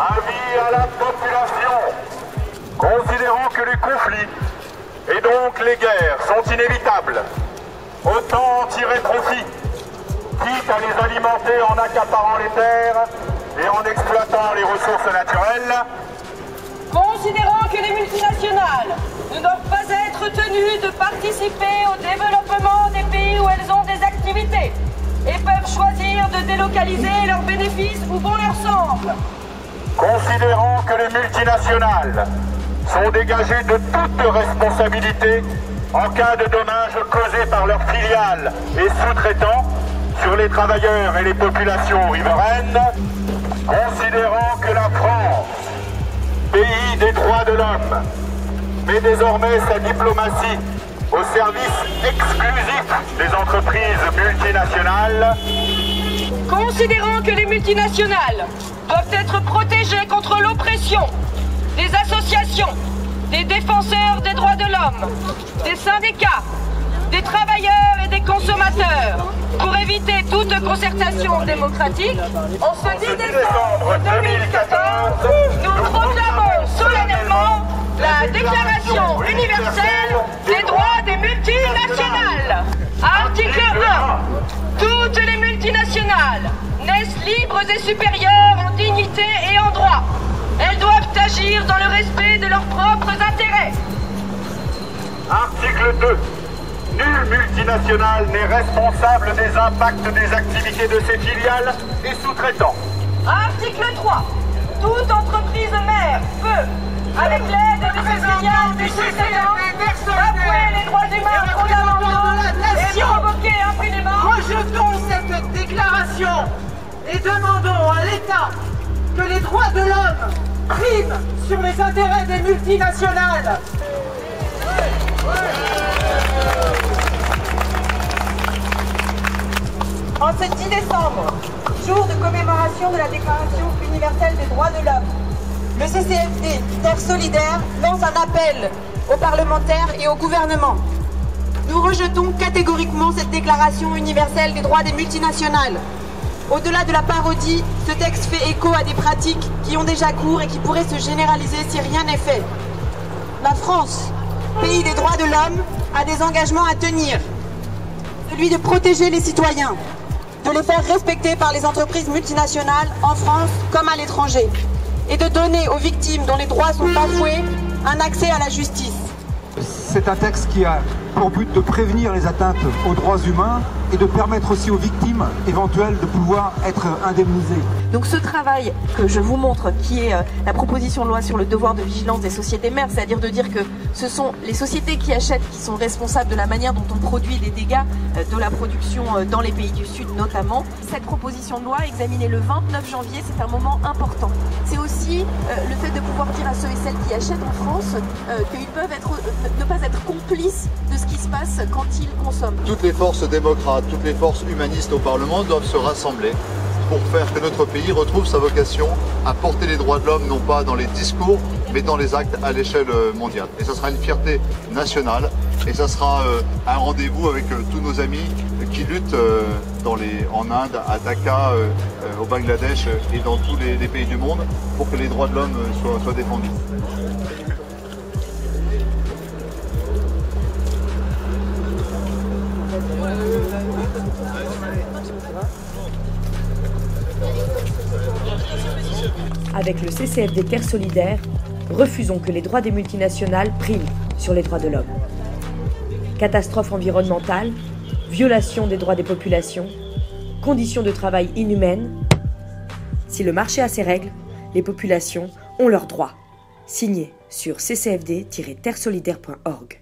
Avis à la population, considérant que les conflits et donc les guerres sont inévitables, autant en tirer profit, quitte à les alimenter en accaparant les terres et en exploitant les ressources naturelles. Considérant que les multinationales ne doivent pas être tenues de participer au développement des pays où elles ont des activités et peuvent choisir de délocaliser leurs bénéfices où bon leur semble. Considérant que les multinationales sont dégagées de toute responsabilité en cas de dommages causés par leurs filiales et sous-traitants sur les travailleurs et les populations riveraines, considérant que la France, pays des droits de l'homme, met désormais sa diplomatie au service exclusif des entreprises multinationales. Considérant que les multinationales doivent être protégées contre l'oppression des associations, des défenseurs des droits de l'homme, des syndicats, des travailleurs et des consommateurs, pour éviter toute concertation démocratique, en ce 10 décembre 2014, nous proclamons solennellement la Déclaration universelle des droits des multinationales. Article 1. Toutes les multinationales naissent libres et supérieures en dignité et en droit. Elles doivent agir dans le respect de leurs propres intérêts. Article 2. Nulle multinationale n'est responsable des impacts des activités de ses filiales et sous-traitants. Article 3. Toute entreprise mère peut, avec l'aide de ses filiales et sous-traitants, bafouer les droits humains fondamentaux et provoquer impunément. Rejetons cette déclaration et demandons à l'État que les droits de l'homme priment sur les intérêts des multinationales. En ce 10 décembre, jour de commémoration de la Déclaration universelle des droits de l'homme, le CCFD Terre Solidaire lance un appel aux parlementaires et au gouvernement. Nous rejetons catégoriquement cette Déclaration universelle des droits des multinationales. Au-delà de la parodie, ce texte fait écho à des pratiques qui ont déjà cours et qui pourraient se généraliser si rien n'est fait. La France, pays des droits de l'homme, a des engagements à tenir. Celui de protéger les citoyens, de les faire respecter par les entreprises multinationales en France comme à l'étranger, et de donner aux victimes dont les droits sont bafoués un accès à la justice. C'est un texte qui a pour but de prévenir les atteintes aux droits humains et de permettre aussi aux victimes éventuelles de pouvoir être indemnisées. Donc ce travail que je vous montre, qui est la proposition de loi sur le devoir de vigilance des sociétés mères, c'est-à-dire de dire que ce sont les sociétés qui achètent qui sont responsables de la manière dont on produit des dégâts de la production dans les pays du Sud notamment. Cette proposition de loi examinée le 29 janvier, c'est un moment important. C'est aussi le fait de pouvoir dire à ceux et celles qui achètent en France qu'ils peuvent ne pas être complices de ce qui se passe quand ils consomment. Toutes les forces démocrates, toutes les forces humanistes au Parlement doivent se rassembler pour faire que notre pays retrouve sa vocation à porter les droits de l'homme, non pas dans les discours, mais dans les actes à l'échelle mondiale. Et ça sera une fierté nationale, et ça sera un rendez-vous avec tous nos amis qui luttent en Inde, à Dhaka, au Bangladesh et dans tous les pays du monde pour que les droits de l'homme soient défendus. Avec le CCFD Terre Solidaire, refusons que les droits des multinationales priment sur les droits de l'homme. Catastrophes environnementales, violation des droits des populations, conditions de travail inhumaines. Si le marché a ses règles, les populations ont leurs droits. Signé sur ccfd-terresolidaire.org.